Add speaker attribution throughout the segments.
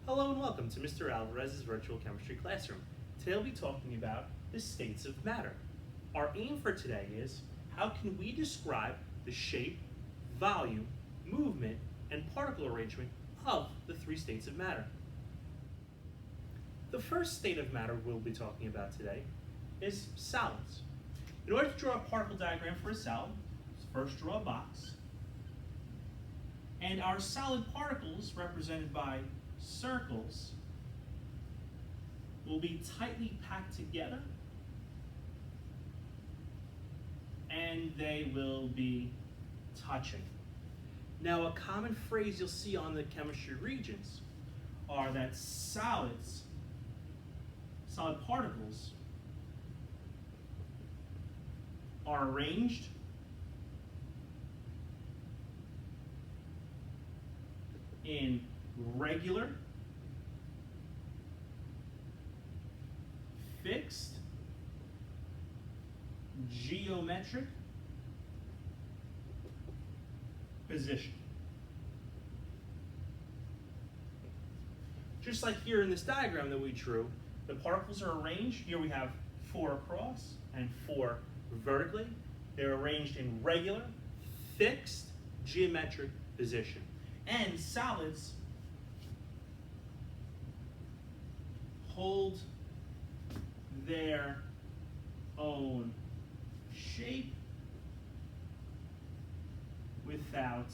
Speaker 1: Hello and welcome to Mr. Alvarez's virtual chemistry classroom. Today we'll be talking about the states of matter. Our aim for today is how can we describe the shape, volume, movement, and particle arrangement of the three states of matter. The first state of matter we'll be talking about today is solids. In order to draw a particle diagram for a solid, let's first draw a box. And our solid particles, represented by circles, will be tightly packed together, and they will be touching. Now, a common phrase you'll see on the chemistry regions are that solid particles are arranged in regular, fixed, geometric position. Just like here in this diagram that we drew, the particles are arranged. Here we have 4 across and 4 vertically. They're arranged in regular, fixed, geometric position. And solids hold their own shape without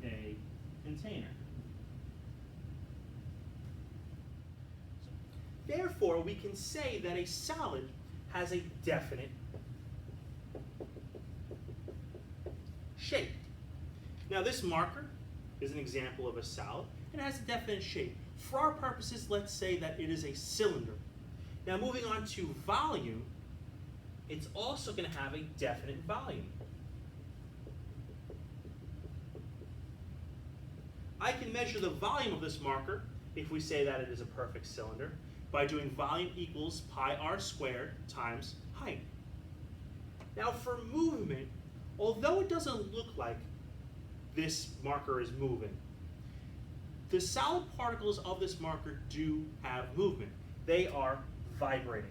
Speaker 1: a container. Therefore, we can say that a solid has a definite shape. Now, this marker is an example of a solid and has a definite shape. For our purposes, let's say that it is a cylinder. Now, moving on to volume, it's also going to have a definite volume. I can measure the volume of this marker, if we say that it is a perfect cylinder, by doing volume equals pi r squared times height. Now, for movement, although it doesn't look like this marker is moving, the solid particles of this marker do have movement. They are vibrating.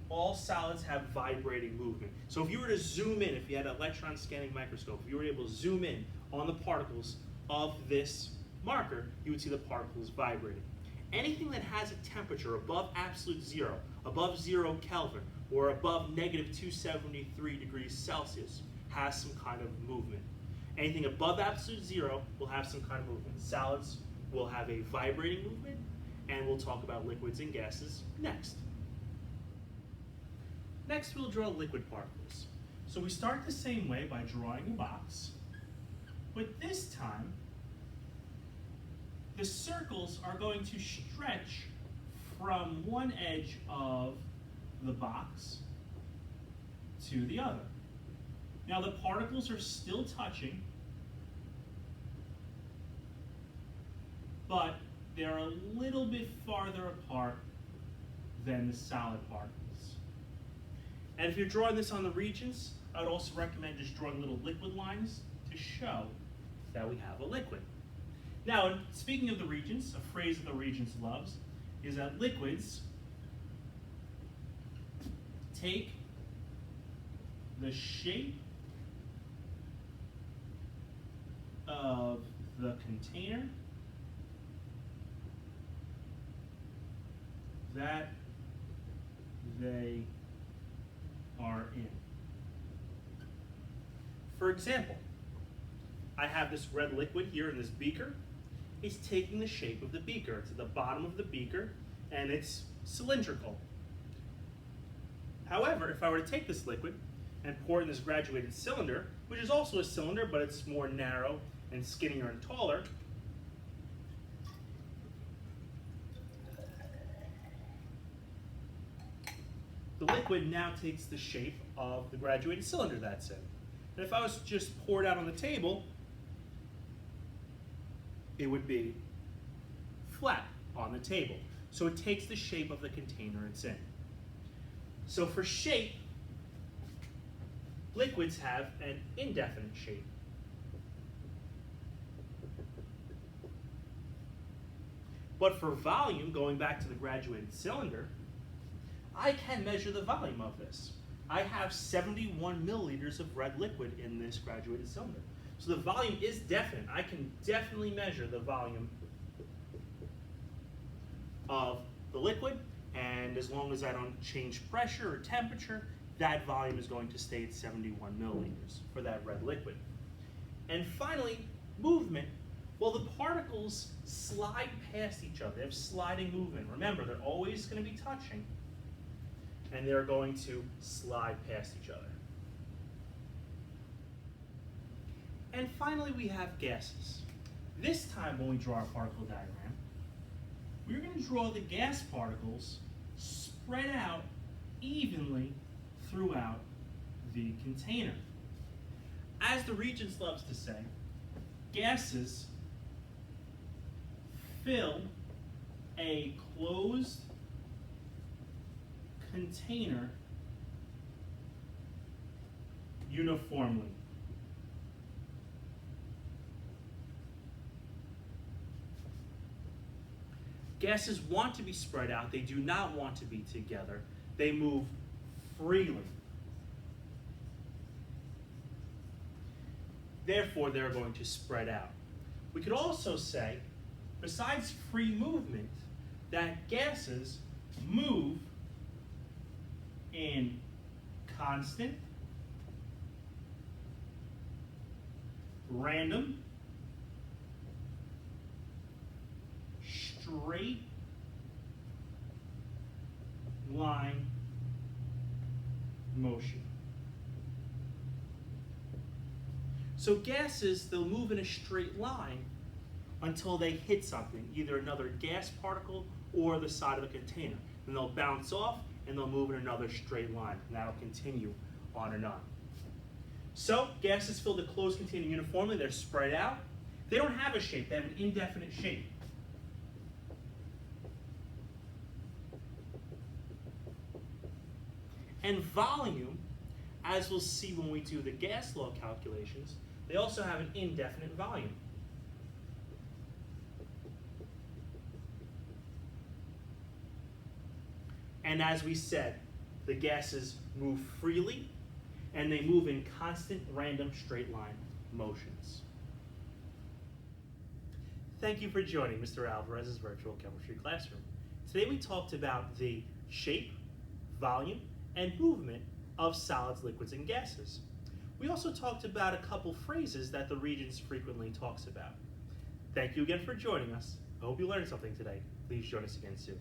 Speaker 1: All solids have vibrating movement. So if you were to zoom in, if you had an electron scanning microscope, if you were able to zoom in on the particles of this marker, you would see the particles vibrating. Anything that has a temperature above absolute zero, above 0 Kelvin, or above negative 273 degrees Celsius has some kind of movement. Anything above absolute zero will have some kind of movement. Solids will have a vibrating movement, and we'll talk about liquids and gases next. Next, we'll draw liquid particles. So we start the same way by drawing a box, but this time, the circles are going to stretch from one edge of the box to the other. Now, the particles are still touching, but they're a little bit farther apart than the solid particles. And if you're drawing this on the regions, I would also recommend just drawing little liquid lines to show that we have a liquid. Now, speaking of the regions, a phrase that the regions loves is that liquids take the shape of the container that they are in. For example, I have this red liquid here in this beaker. It's taking the shape of the beaker. It's at the bottom of the beaker, and it's cylindrical. However, if I were to take this liquid and pour it in this graduated cylinder, which is also a cylinder, but it's more narrow and skinnier and taller, the liquid now takes the shape of the graduated cylinder that's in. And if I was to just pour it out on the table, it would be flat on the table. So it takes the shape of the container it's in. So for shape, liquids have an indefinite shape. But for volume, going back to the graduated cylinder, I can measure the volume of this. I have 71 milliliters of red liquid in this graduated cylinder. So the volume is definite. I can definitely measure the volume of the liquid, and as long as I don't change pressure or temperature, that volume is going to stay at 71 milliliters for that red liquid. And finally, movement. Well, the particles slide past each other. They have sliding movement. Remember, they're always going to be touching, and they're going to slide past each other. And finally, we have gases. This time, when we draw our particle diagram, we're going to draw the gas particles spread out evenly throughout the container. As the Regents loves to say, gases fill a closed container uniformly. Gases want to be spread out. They do not want to be together. They move freely. Therefore, they're going to spread out. We could also say, besides free movement, that gases move in constant, random, straight line motion. So gases, they'll move in a straight line until they hit something, either another gas particle or the side of the container. Then they'll bounce off and they'll move in another straight line, and that'll continue on and on. So gases fill the closed container uniformly. They're spread out. They don't have a shape. They have an indefinite shape. And volume, as we'll see when we do the gas law calculations, they also have an indefinite volume. And as we said, the gases move freely, and they move in constant, random, straight line motions. Thank you for joining Mr. Alvarez's virtual chemistry classroom. Today we talked about the shape, volume, and movement of solids, liquids, and gases. We also talked about a couple phrases that the Regents frequently talks about. Thank you again for joining us. I hope you learned something today. Please join us again soon.